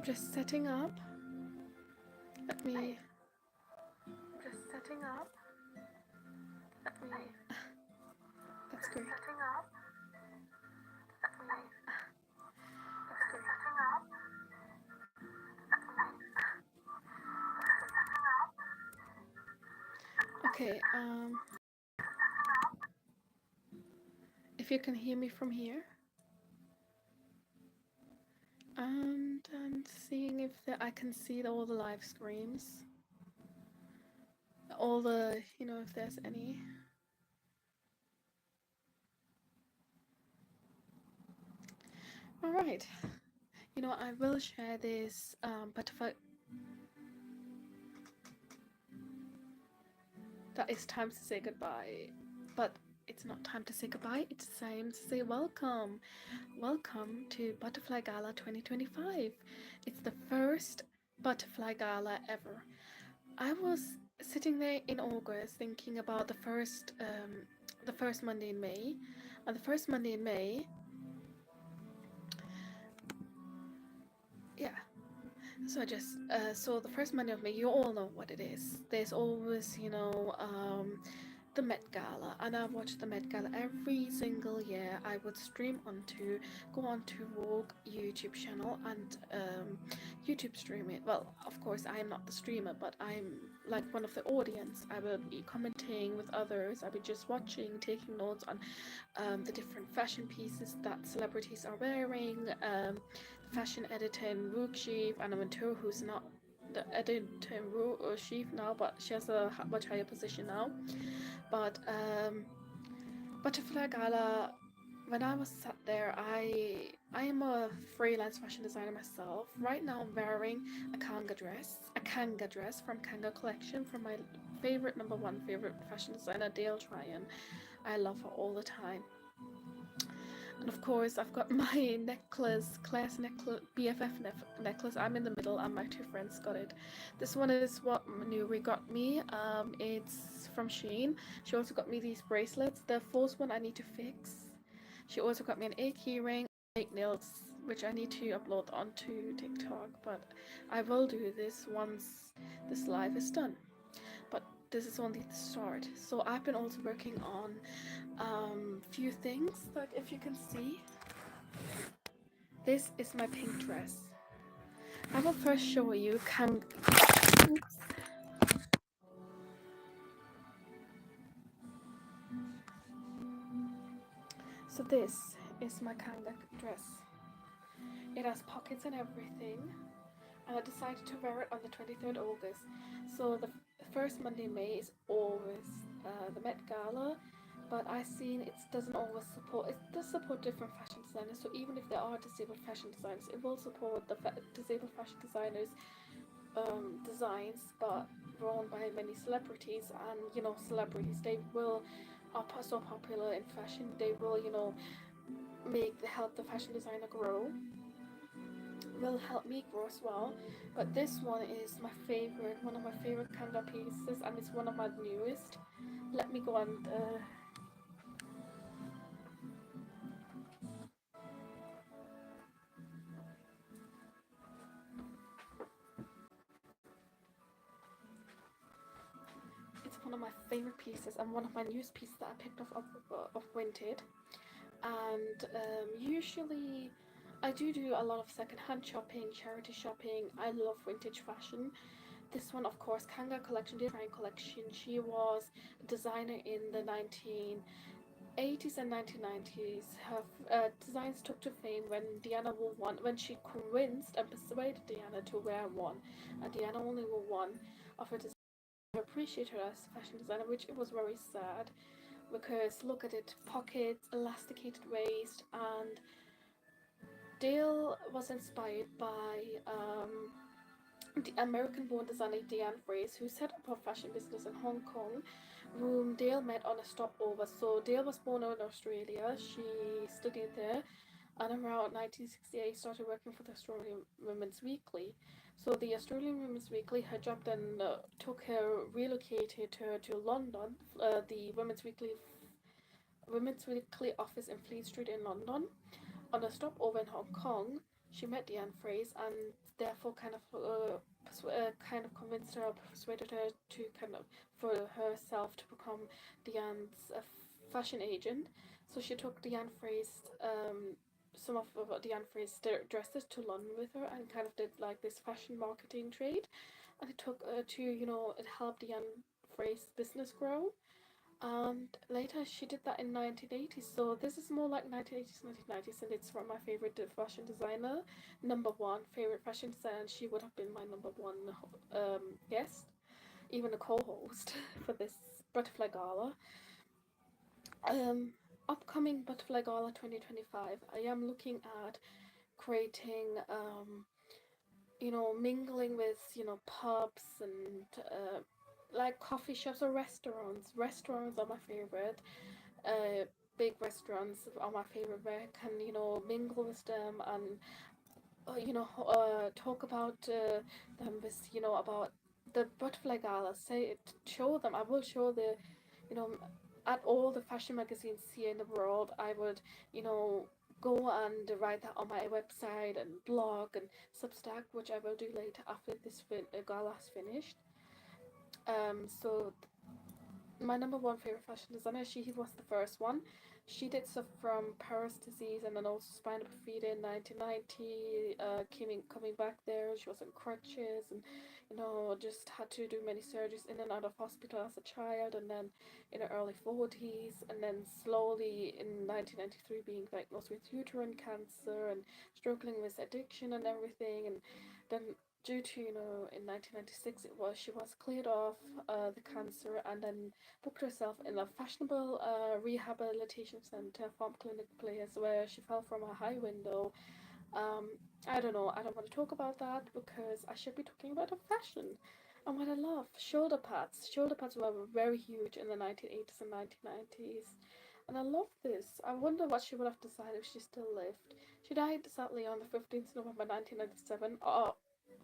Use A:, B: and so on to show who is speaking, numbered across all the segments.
A: I'm just setting up. Let me. Just setting up. Let me. That's great. Setting up. Let me. That's great. Setting up. Okay. If you can hear me from here, and I'm seeing if I can see all the live streams, all the if there's any. All right. I will share this butterfly. That is time to say goodbye, but it's not time to say goodbye. It's time to say welcome. Welcome to Butterfly Gala 2025. It's the first Butterfly Gala ever. I was sitting there in August thinking about the first Monday in May, and the first Monday in May, yeah. So I just so the first Monday of May, you all know what it is. There's always the Met Gala, and I watched the Met Gala every single year. I would go onto Vogue YouTube channel and YouTube stream it. Well, of course, I am not the streamer, but I'm like one of the audience. I will be commenting with others. I'll be just watching, taking notes on the different fashion pieces that celebrities are wearing. Fashion editor in Vogue chief, Anna Ventura, who's not the editor in Vogue chief now, but she has a much higher position now. But Butterfly Gala, when I was sat there, I am a freelance fashion designer myself. Right now I'm wearing a kanga dress from Kanga Collection from my favorite number one favorite fashion designer, Dale Tryon. I love her all the time. And of course, I've got my necklace, class necklace, BFF necklace. I'm in the middle, and my two friends got it. This one is what Nuri got me. It's from Shein. She also got me these bracelets. The fourth one I need to fix. She also got me an egg keyring, fake nails, which I need to upload onto TikTok. But I will do this once this live is done. But this is only the start. So I've been also working on few things. Like if you can see, this is my pink dress. I will first show you oops. So this is my kanga dress. It has pockets and everything, and I decided to wear it on the 23rd August. So the first Monday in May is always the Met Gala, but I've seen it doesn't always support. It does support different fashion designers. So even if there are disabled fashion designers, it will support the disabled fashion designers' designs, but worn by many celebrities. And celebrities, they will are so popular in fashion. They will help the fashion designer grow, will help me grow as well. But this one is my favorite, one of my favorite kanga pieces, and it's one of my newest. Let me go and it's one of my favorite pieces and one of my newest pieces that I picked off of Vinted. And usually I do a lot of secondhand shopping, charity shopping. I love vintage fashion. This one, of course, Kanga Collection, the Tryon Collection. She was a designer in the 1980s and 1990s. Her designs took to fame when Diana wore one, when she convinced and persuaded Diana to wear one. And Diana only wore one of her designs. I appreciate her as a fashion designer, which it was very sad because look at it, pockets, elasticated waist, and Dale was inspired by the American-born designer Diane Fraser, who set up a fashion business in Hong Kong, whom Dale met on a stopover. So Dale was born in Australia. She studied there, and around 1968 started working for the Australian Women's Weekly. So the Australian Women's Weekly, her job then relocated her to London, the Women's Weekly office in Fleet Street in London, on a stopover in Hong Kong, she met Diane Fraser and therefore kind of convinced her or persuaded her to kind of for herself to become Diane's fashion agent. So she took Diane Fraser's some of Diane Fraser's dresses to London with her and kind of did like this fashion marketing trade, and it took to it helped Diane Fraser's business grow. And later she did that in 1980s. So this is more like 1980s, 1990s, and it's from my favorite fashion designer, number one favorite fashion designer. She would have been my number one guest, even a co-host for this Butterfly Gala. Um, Upcoming Butterfly Gala 2025. I am looking at creating mingling with pubs and like coffee shops or restaurants. Restaurants are my favorite. uh, Big restaurants are my favorite where I can, mingle with them and, talk about them with, about the Butterfly Gala. Show them. I will show you know, at all the fashion magazines here in the world. I would, you know, go and write that on my website and blog and Substack, which I will do later after this gala is finished. So my number one favorite fashion designer. She was the first one. She did stuff from Paris disease and then also spina bifida in 1990. Coming back there, she was on crutches and just had to do many surgeries in and out of hospital as a child, and then in her early 40s, and then slowly in 1993 being diagnosed with uterine cancer and struggling with addiction and everything, and then due to in 1996 she was cleared off the cancer and then booked herself in a fashionable rehabilitation center, farm clinic place, where she fell from a high window. um, I don't know, I don't want to talk about that because I should be talking about her fashion and what I love. Shoulder pads were very huge in the 1980s and 1990s, and I love this. I wonder what she would have decided if she still lived. She died sadly on the 15th November 1997 of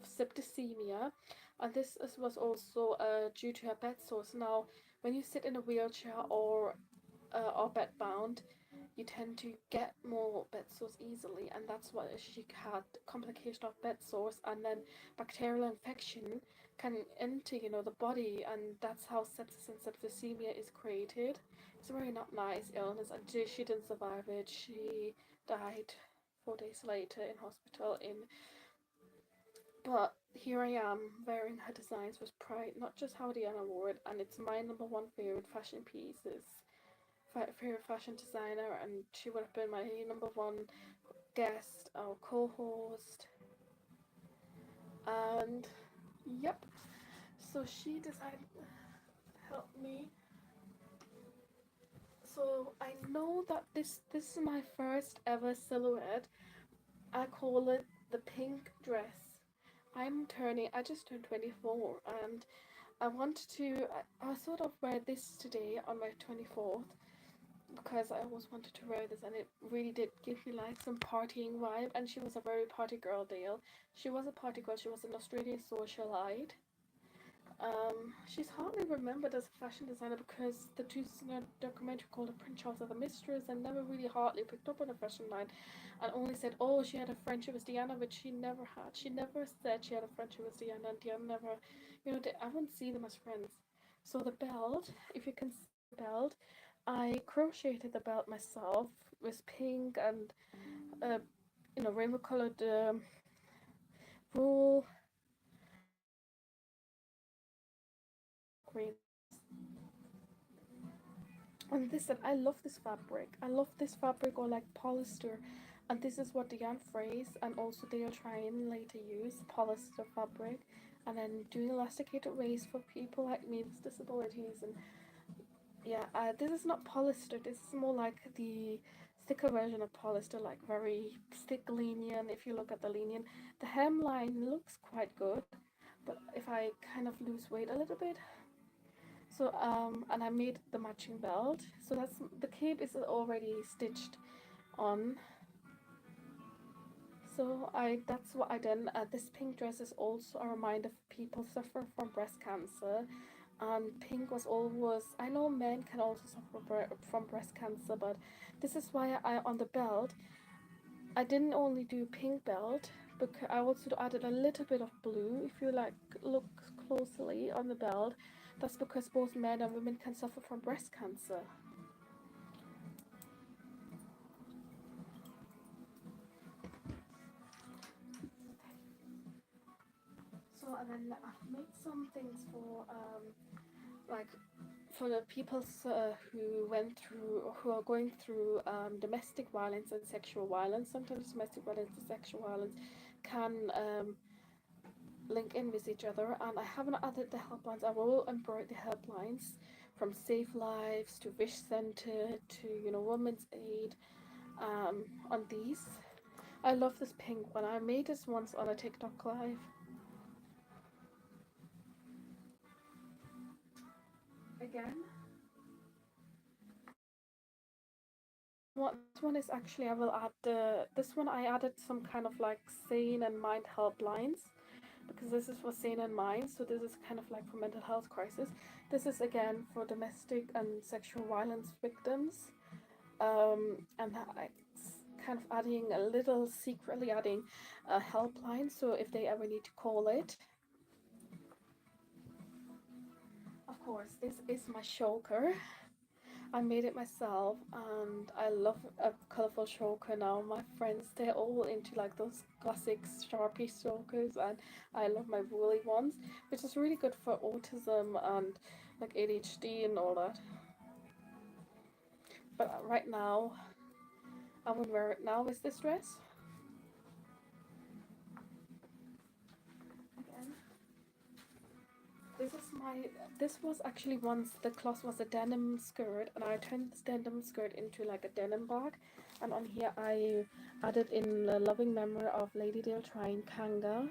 A: septicemia, and was also due to her bed sores. Now, when you sit in a wheelchair or bedbound, you tend to get more bed sores easily, and that's what she had, complication of bed sores, and then bacterial infection can enter the body, and that's how sepsis and septicemia is created. It's a very not nice illness, and she didn't survive it. She died 4 days later in hospital in but here I am wearing her designs with pride, not just how Diana wore it, and it's my number one favorite fashion pieces, favorite fashion designer, and she would have been my number one guest or co-host. And yep, so she decided to help me. So I know that this is my first ever silhouette. I call it the pink dress. I just turned 24, and I wanted to, I sort of wear this today on my 24th because I always wanted to wear this, and it really did give me like some partying vibe. And she was a very party girl, Dale. She was a party girl. She was an Australian socialite. She's hardly remembered as a fashion designer because the documentary called A Prince Charles of the Mistress and never really hardly picked up on a fashion line, and only said, oh, she had a friendship with Diana, which she never had. She never said she had a friendship with Diana, and Diana never, I wouldn't see them as friends. So the belt, if you can see the belt, I crocheted the belt myself with pink and, uh, rainbow colored wool green. And this and I love this fabric. I love this fabric or like polyester. And this is what Diane Fraser and also Dale Tryon later used, polyester fabric. And then doing elasticated waist for people like me with disabilities. And yeah, this is not polyester. This is more like the thicker version of polyester, like very thick linen. If you look at the linen, the hemline looks quite good. But if I kind of lose weight a little bit, so and I made the matching belt. So the cape is already stitched on. So that's what I done. This pink dress is also a reminder for people suffer from breast cancer. And pink was always, I know men can also suffer from breast cancer, but this is why I on the belt I didn't only do pink belt, because I also added a little bit of blue. If you like look closely on the belt, that's because both men and women can suffer from breast cancer. So and then I've made some things for like for the people who are going through domestic violence and sexual violence. Sometimes domestic violence and sexual violence can link in with each other, and I haven't added the helplines. I will embroider the helplines from Save Lives to Wish Center to Women's Aid on these. I love this pink one. I made this once on a TikTok live. Again, what this one is actually, I will add this one. I added some kind of like sane and mind helplines, because this is for sane and mind. So this is kind of like for mental health crisis. This is again for domestic and sexual violence victims. And I kind of adding a little, secretly adding a helpline, so if they ever need to call it. Of course, this is my choker. I made it myself, and I love a colorful choker now. My friends, they're all into like those classic Sharpie chokers, and I love my woolly ones, which is really good for autism and like ADHD and all that. But right now, I would wear it now with this dress. Again, this was actually once the cloth was a denim skirt, and I turned this denim skirt into like a denim bag, and on here I added in the loving memory of Lady Dale trying Kanga,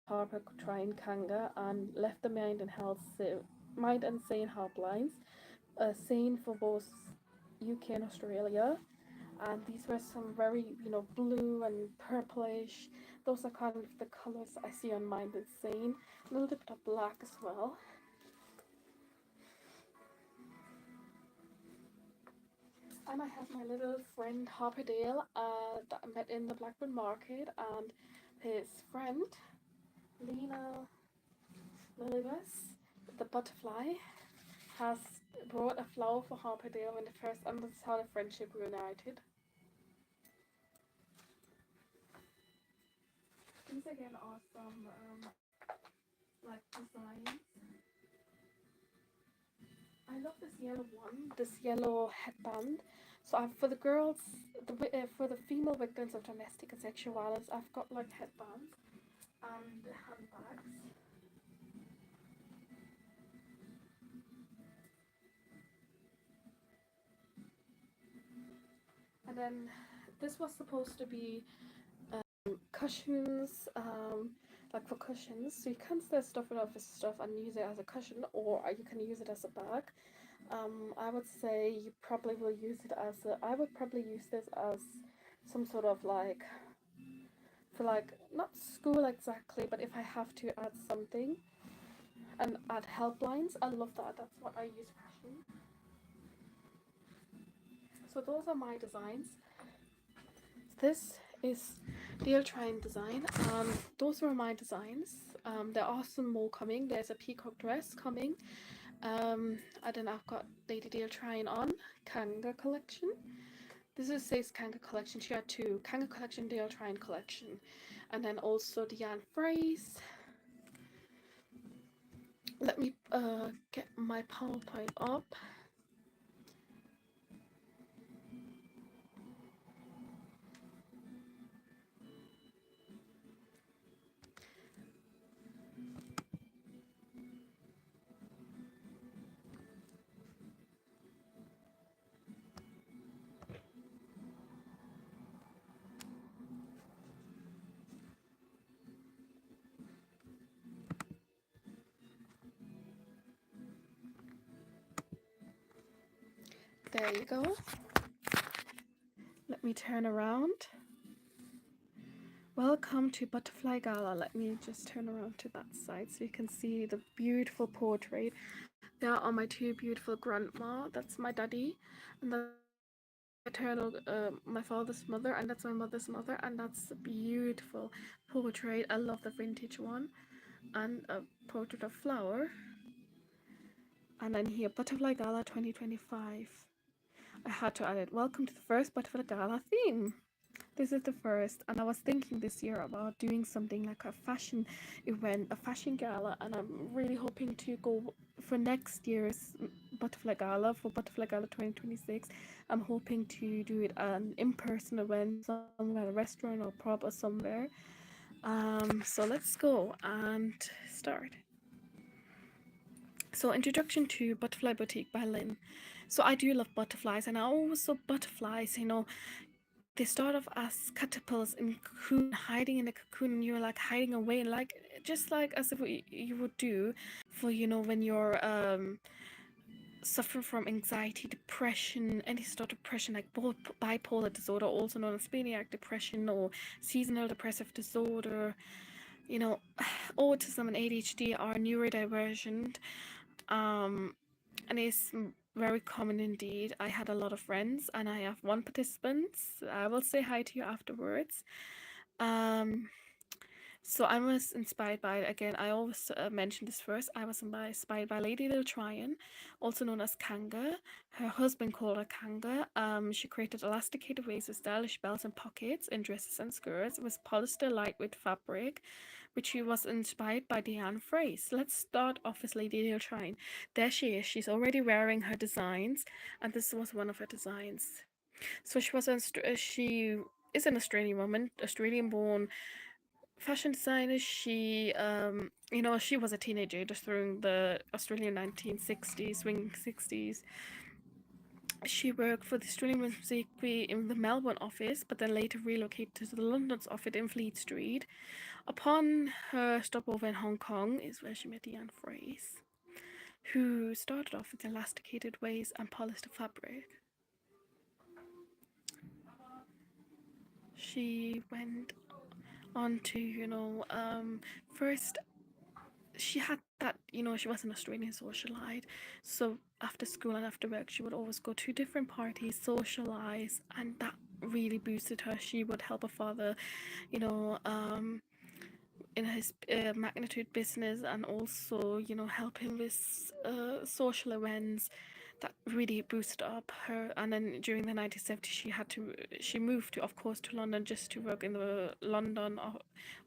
A: Harper trying Kanga, and left the mind and sane helplines, sane for both UK and Australia. And these were some very blue and purplish. Those are kind of the colors I see on Mind and Sane. A little bit of black as well. And I have my little friend Harperdale that I met in the Blackburn Market, and his friend Lena Lilibus, the butterfly, has brought a flower for Harperdale when the first, and that's how the friendship reunited. These again are some like designs. I love this yellow one, this yellow headband. So I've, for the girls, for the female victims of domestic and sexual violence, I've got like headbands and handbags. And then this was supposed to be cushions, like for cushions. So you can still stuff it off with stuff and use it as a cushion, or you can use it as a bag. I would say you probably will use it as I would probably use this as some sort of like, for like, not school exactly, but if I have to add something and add helplines, I love that. That's what I use fashion. So those are my designs. This is Deal Trying design. Those were my designs. There are some more coming. There's a peacock dress coming. I don't know, I've got Lady Deal Trying on Kanga collection. This is says Kanga collection. She had two Kanga collection, Dale Trying collection, and then also Diane Phrase. Let me get my PowerPoint up. There you go. Let me turn around. Welcome to Butterfly Gala. Let me just turn around to that side so you can see the beautiful portrait. There are my two beautiful grandma. That's my daddy, and maternal, my father's mother, and that's my mother's mother, and that's beautiful portrait. I love the vintage one, and a portrait of flower, and then here butterfly gala 2025. I had to add it. Welcome to the first butterfly gala theme. This is the first, and I was thinking this year about doing something like a fashion event, a fashion gala, and I'm really hoping to go for next year's Butterfly Gala, for Butterfly Gala 2026. I'm hoping to do it an in-person event somewhere, a restaurant or pub or somewhere. So let's go and start. So, introduction to Butterfly Boutique by Lynn. So I do love butterflies, and I always saw butterflies, they start off as caterpillars in cocoon, hiding in a cocoon, and you're like hiding away, like just like as if you would do for when you're suffering from anxiety, depression, any sort of depression, like bipolar disorder, also known as maniac depression or seasonal depressive disorder. you know Autism and ADHD are neurodivergent, um and it's very common indeed. I had a lot of friends, and I have one participant. I will say hi to you afterwards. Um, so I was inspired by, again, I always mention this first. I was inspired by Lady Little Tryon, also known as Kanga. Her husband called her Kanga. She created elasticated waist with stylish belts and pockets in dresses and skirts with polyester lightweight fabric, which she was inspired by Diane Fraser. Let's start off with Lady Little Tryon. There she is. She's already wearing her designs, and this was one of her designs. So she is an Australian woman, Australian-born fashion designer. She was a teenager just during the Australian 1960s, swing 60s. She worked for the Australian Music Week in the Melbourne office, but then later relocated to the London's office in Fleet Street. Upon her stopover in Hong Kong is where she met Diane Fraser, who started off with elasticated waist and polyester fabric. She went on to, first she had that, she was an Australian socialite. So after school and after work, she would always go to different parties, socialize, and that really boosted her. She would help her father, you know, in his magnitude business, and also, help him with social events. That really boosted up her. And then during the 1970s, she moved to, of course, to London, just to work in the London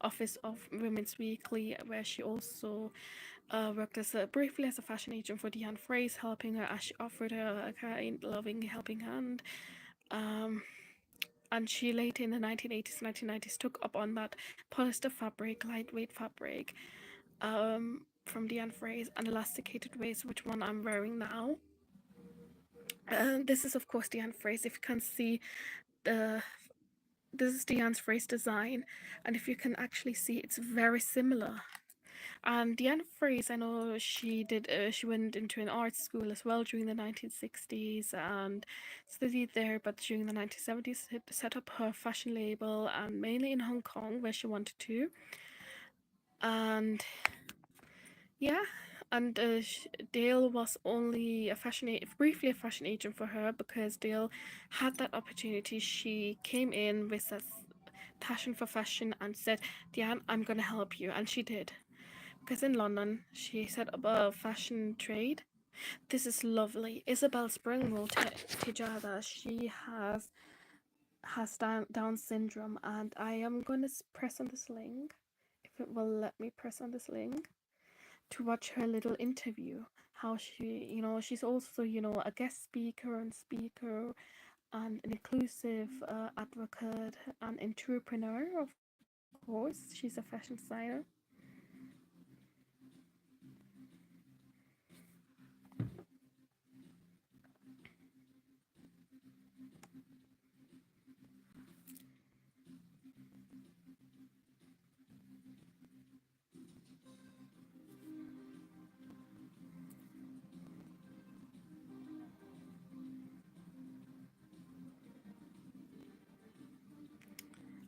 A: office of Women's Weekly, where she also worked briefly as a fashion agent for Diane Fraser, helping her as she offered her a kind, loving helping hand. And she later in the 1980s, 1990s took up on that polyester fabric, lightweight fabric, from Diane Fraser, and elasticated waist, which one I'm wearing now. This is of course Diane Fraser. If you can see, the this is Diane Fraser's design, and if you can actually see, it's very similar. And Diane Fraser, I know she went into an art school as well during the 1960s and studied there, but during the 1970s set up her fashion label, and mainly in Hong Kong where she wanted to. And yeah, and Dale was only briefly a fashion agent for her, because Dale had that opportunity. She came in with a passion for fashion and said, Diane, I'm going to help you. And she did. Because in London, she set up a fashion trade. This is lovely. Isabel Springwell Tejada, she has Down syndrome, and I am going to press on this link, if it will let me press on this link, to watch her little interview. How she's also, a guest speaker and an inclusive advocate and entrepreneur, of course. She's a fashion designer.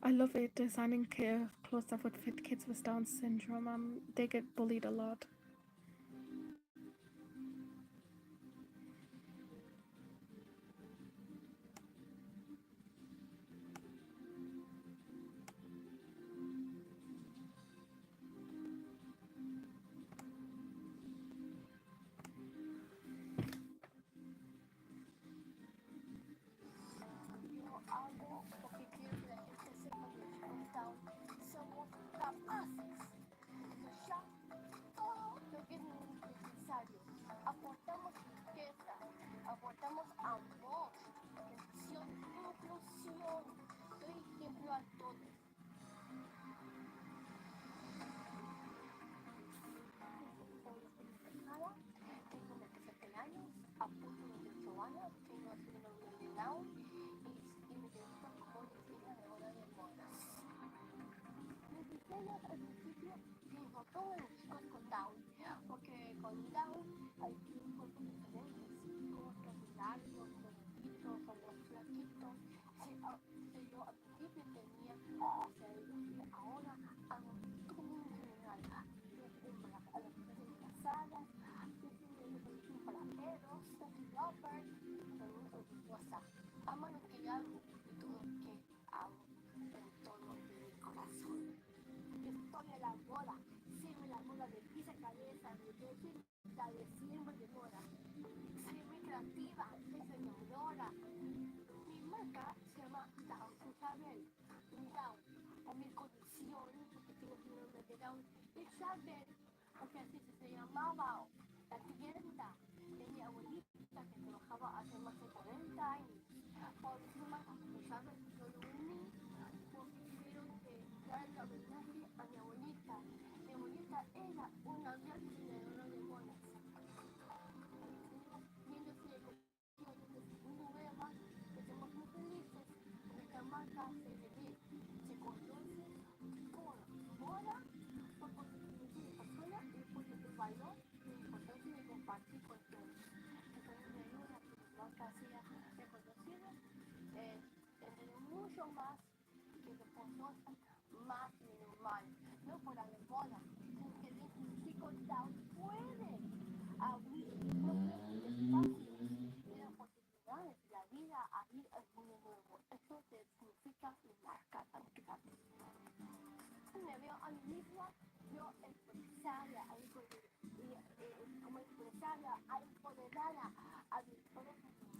A: I love it, designing clothes that would fit kids with Down syndrome. They get bullied a lot.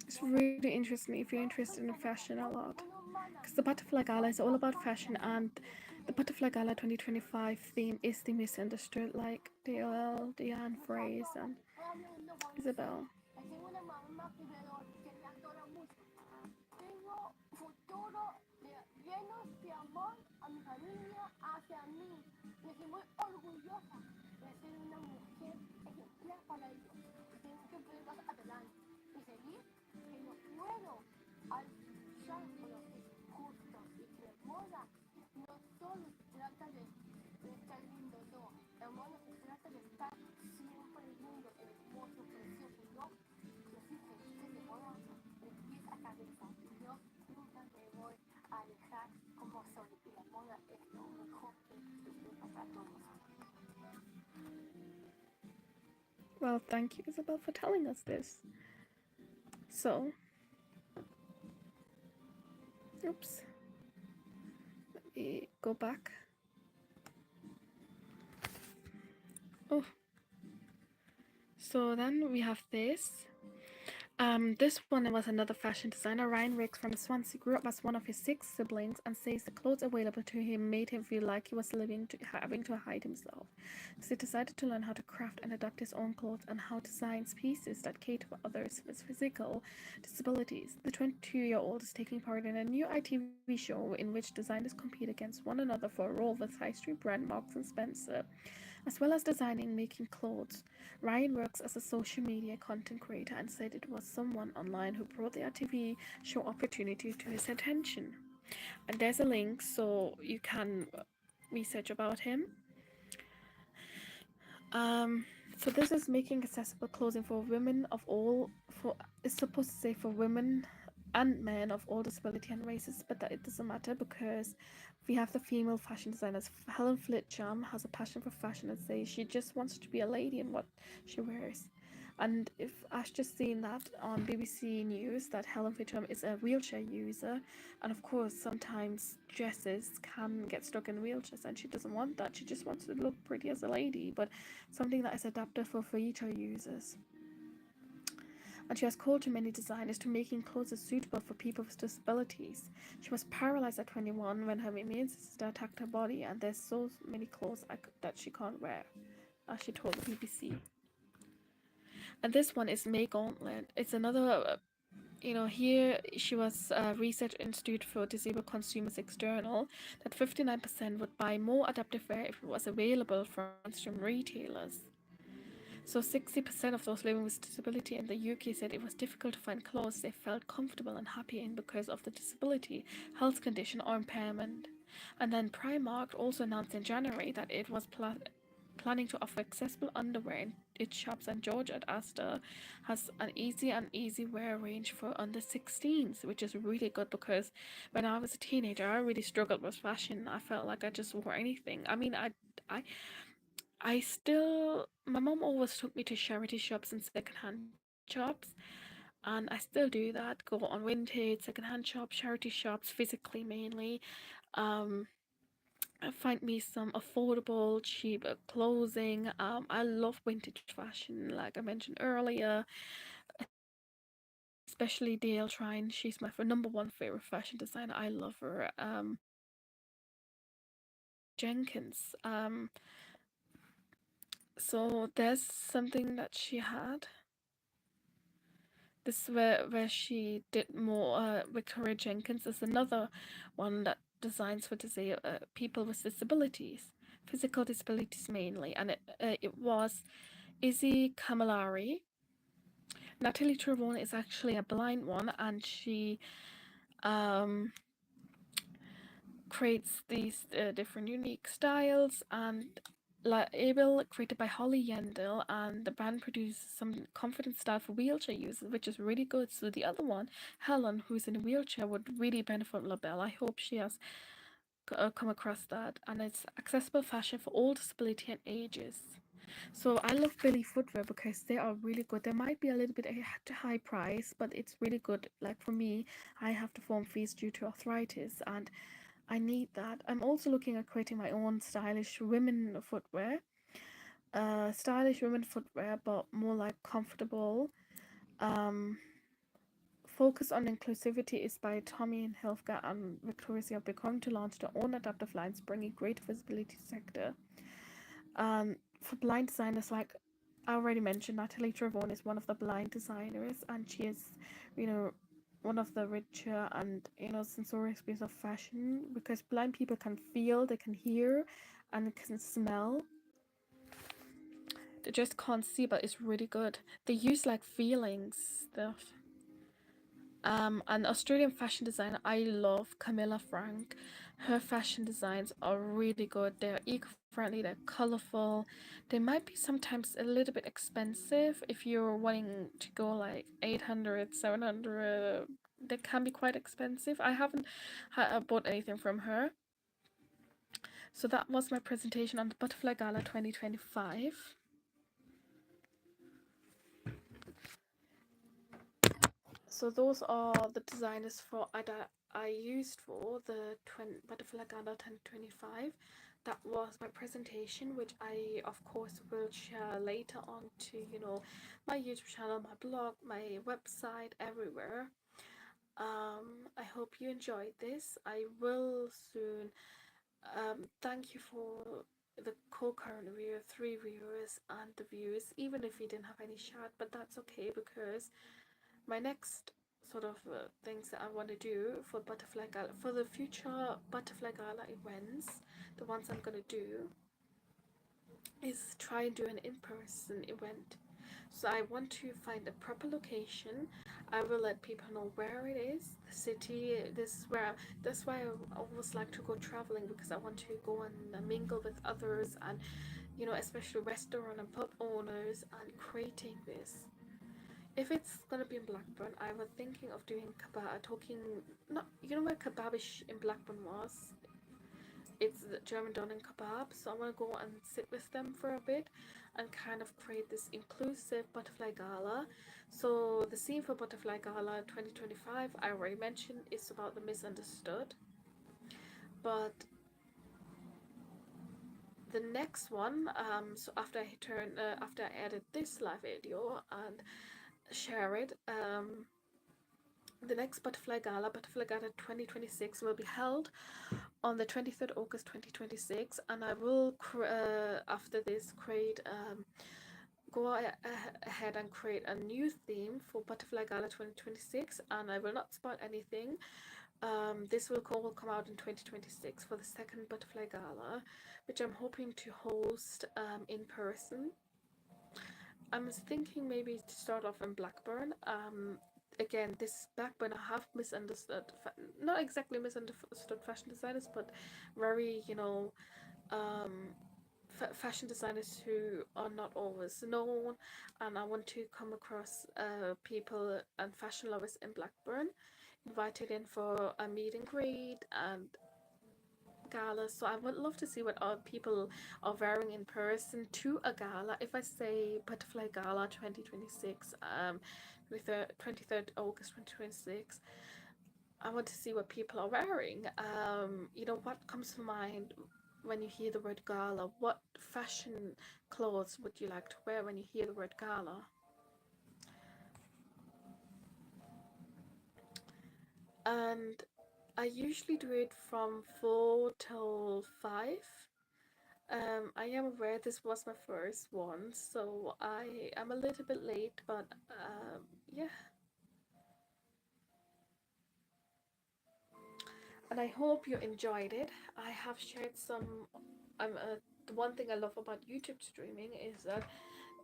A: It's really interesting if you're interested in fashion a lot. Because the Butterfly Gala is all about fashion, and the Butterfly Gala 2025 theme is the misunderstood, like DLL, Diane Phrase, and Isabel. Well, thank you, Isabel, for telling us this. So, oops, let me go back. Oh, so then we have this. This one was another fashion designer, Ryan Riggs from Swansea, grew up as one of his six siblings and says the clothes available to him made him feel like he was having to hide himself. So he decided to learn how to craft and adapt his own clothes and how to design pieces that cater for others with physical disabilities. The 22-year-old is taking part in a new ITV show in which designers compete against one another for a role with high street brand Marks and Spencer. As well as designing and making clothes, Ryan works as a social media content creator and said it was someone online who brought the TV show opportunity to his attention. And there's a link so you can research about him. Um, so this is making accessible clothing for women of all for it's supposed to say for women and men of all disability and races, but that it doesn't matter because we have the female fashion designers. Helen Flitcham has a passion for fashion and says she just wants to be a lady in what she wears. And if I've just seen that on BBC News that Helen Flitcham is a wheelchair user, and of course sometimes dresses can get stuck in wheelchairs, and she doesn't want that. She just wants to look pretty as a lady, but something that is adapted for wheelchair users. And she has called to many designers to making clothes suitable for people with disabilities. She was paralyzed at 21 when her immune system attacked her body, and there's so many clothes that she can't wear, as she told the BBC. And this one is May Gauntlet. It's another Here she was Research Institute for Disabled Consumers External that 59% would buy more adaptive wear if it was available from mainstream retailers. So 60% of those living with disability in the UK said it was difficult to find clothes they felt comfortable and happy in because of the disability, health condition, or impairment. And then Primark also announced in January that it was planning to offer accessible underwear in its shops, and George at Asda has an easy wear range for under 16s, which is really good because when I was a teenager, I really struggled with fashion. I felt like I just wore anything. I I still, my mom always took me to charity shops and secondhand shops, and I still do that. Go on vintage, secondhand shops, charity shops, physically mainly. Um, I find me some affordable, cheap clothing. I love vintage fashion, like I mentioned earlier, especially Dale Trine. She's my number one favorite fashion designer. I love her. Patty Jenkins. So there's something that she had. This where she did more. Victoria Jenkins is another one that designs for people with disabilities, physical disabilities mainly, and it was Izzy Camilleri. Natalie Trevone is actually a blind one, and she um, creates these different unique styles and label created by Holly Yandel, and the brand produces some confident style for wheelchair users, which is really good. So the other one, Helen, who's in a wheelchair, would really benefit from label. I hope she has come across that, and it's accessible fashion for all disability and ages. So I love Billy footwear because they are really good. They might be a little bit high price, but it's really good. Like for me, I have to form fees due to arthritis, and I need that. I'm also looking at creating my own stylish women footwear, but more like comfortable. Um, Focus on Inclusivity is by Tommy and Hilfger and Victoria's Become to launch their own adaptive lines, bringing greater visibility to the sector. For blind designers, like I already mentioned, Natalie Trevone is one of the blind designers, and she is, you know, one of the richer and sensorious pieces of fashion because blind people can feel, they can hear, and can smell. They just can't see, but it's really good. They use like feelings stuff. An Australian fashion designer I love, Camilla Frank. Her fashion designs are really good. They're eco-friendly, they're colorful. They might be sometimes a little bit expensive if you're wanting to go like 800, 700. They can be quite expensive. I haven't bought anything from her. So that was my presentation on the Butterfly Gala 2025. So those are the designers that I used for the Butterfly Gala 2025. That was my presentation, which I of course will share later on to my YouTube channel, my blog, my website, everywhere. I hope you enjoyed this. I will soon. Thank you for the co-current viewer, 3 viewers, and the views. Even if you didn't have any chat, but that's okay because my next sort of things that I want to do for Butterfly Gala, for the future Butterfly Gala events, the ones I'm going to do, is try and do an in-person event. So I want to find a proper location. I will let people know where it is, the city. That's why I always like to go traveling, because I want to go and mingle with others, and especially restaurant and pub owners, and creating this. If it's gonna be in Blackburn, I was thinking of doing kebab, talking, not, where kebabish in Blackburn was? It's the German Donen kebab, so I want to go and sit with them for a bit and kind of create this inclusive Butterfly Gala. So the scene for Butterfly Gala 2025, I already mentioned, is about the misunderstood. But the next one, so after I edit this live video and share it, the next Butterfly Gala 2026, will be held on the 23rd August 2026, and I will after this create go ahead and create a new theme for Butterfly Gala 2026, and I will not spoil anything. This will come out in 2026 for the second Butterfly Gala, which I'm hoping to host in person. I'm thinking maybe to start off in Blackburn. Again, this Blackburn, I have misunderstood, not exactly misunderstood fashion designers, but very, um, fashion designers who are not always known, and I want to come across people and fashion lovers in Blackburn, invited in for a meet and greet and gala. So I would love to see what other people are wearing in person to a gala. If I say Butterfly Gala 2026, with the 23rd August 2026, I want to see what people are wearing. What comes to mind when you hear the word gala? What fashion clothes would you like to wear when you hear the word gala? And I usually do it from 4 till 5. I am aware this was my first one, so I am a little bit late, but yeah. And I hope you enjoyed it. I have shared some. The one thing I love about YouTube streaming is that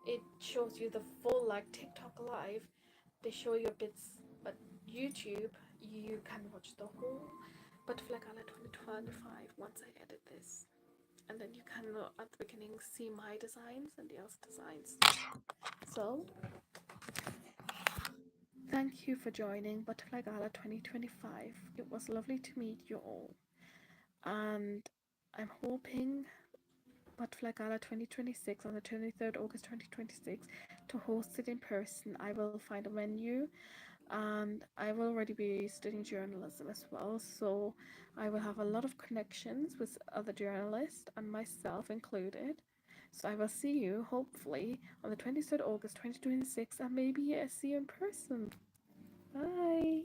A: it shows you the full, like TikTok live. They show you bits, but YouTube you can watch the whole Butterfly Gala 2025 once I edit this, and then you can at the beginning see my designs and the else designs. So thank you for joining Butterfly Gala 2025. It was lovely to meet you all, and I'm hoping Butterfly Gala 2026 on the 23rd August 2026 to host it in person. I will find a venue, and I will already be studying journalism as well, so I will have a lot of connections with other journalists and myself included. So I will see you hopefully on the 23rd August 2026, and maybe see you in person. Bye.